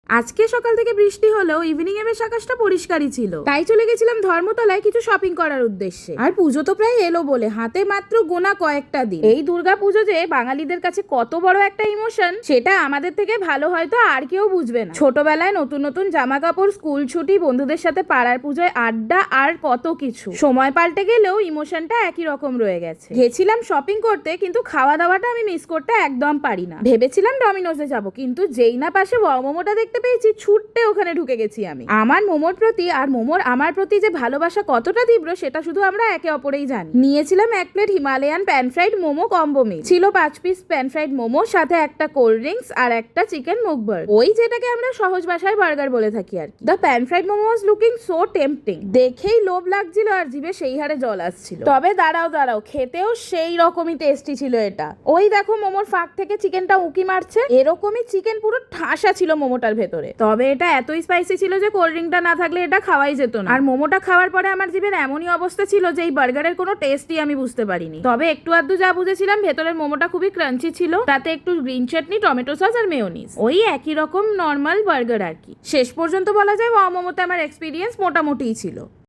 আজকে সকাল থেকে বৃষ্টি হলেও ইভিনিং এ বেশ আকাশটা পরিষ্কারই ছিল, তাই চলে গেছিলাম ধর্মতলায় কিছু শপিং করার উদ্দেশ্যে। আর পুজো তো প্রায় এলো বলে হাতে মাত্র গোনা কয়েকটা দিন। এই দুর্গা পুজো যে বাঙালিদের কাছে কত বড় একটা ইমোশন, সেটা আমাদের থেকে ভালো হয়তো আর কেউ বুঝবে না। ছোটবেলায় নতুন নতুন জামা কাপড়, স্কুল ছুটি, বন্ধুদের সাথে পাড়ার পুজোয় আড্ডা আর কত কিছু। সময় পাল্টে গেলেও ইমোশনটা একই রকম রয়ে গেছে। গেছিলাম শপিং করতে, কিন্তু খাওয়া দাওয়াটা আমি মিস করতে একদম পারি না। ভেবেছিলাম ডমিনোজে যাব, কিন্তু যেই না পাশে ওয়াও মোমোটা দেখতে পেয়েছি, ছুটতে ওখানে ঢুকে গেছি আমি। আমার মোমোর প্রতি আর মোমোর আমার প্রতি যে ভালোবাসা কতটা তীব্র, সেটা শুধু আমরা একে অপরেই জানি। নিয়েছিলাম 1 plate Himalayan pan fried momo combo meal, ছিল 5 পিস প্যান ফ্রাইড মোমো, সাথে একটা কোল্ড ড্রিঙ্কস আর একটা চিকেন মুখবার, ওই যেটাকে আমরা সহজ ভাষায় বার্গার বলে থাকি আর কি। The pan fried momo was looking so tempting, দেখেই লোভ লাগছিল আর জিভে সেই হারে জল আসছিল। তবে দাঁড়াও, খেতেও সেই রকমই টেস্টি ছিল এটা। ওই দেখো মোমোর ফাঁক থেকে চিকেনটা উঁকি মারছে, এরকমই চিকেন পুরো ঠাসা ছিল মোমোটার ভেতরে। তবে এটা এতই স্পাইসি ছিল যে কোল্ড ড্রিঙ্কটা না থাকলে এটা খাওয়াই যেত না। আর মোমোটা খাওয়ার পরে আমার জিভের এমনই অবস্থা ছিল যে এই বার্গারের কোনো টেস্টই আমি বুঝতে পারিনি। তবে একটু আধটু যা বুঝেছিলাম, ভেতরের মোমোটা খুবই ক্রাঞ্চি ছিল, তাতে একটু গ্রিন চাটনি, টমেটো সস আর মেয়োনিজ, ওই একই রকম নর্মাল বার্গার আর কি। শেষ পর্যন্ত বলা যায় ওয়াও মোমোতে আমার এক্সপিরিয়েন্স মোটামুটিই ছিল।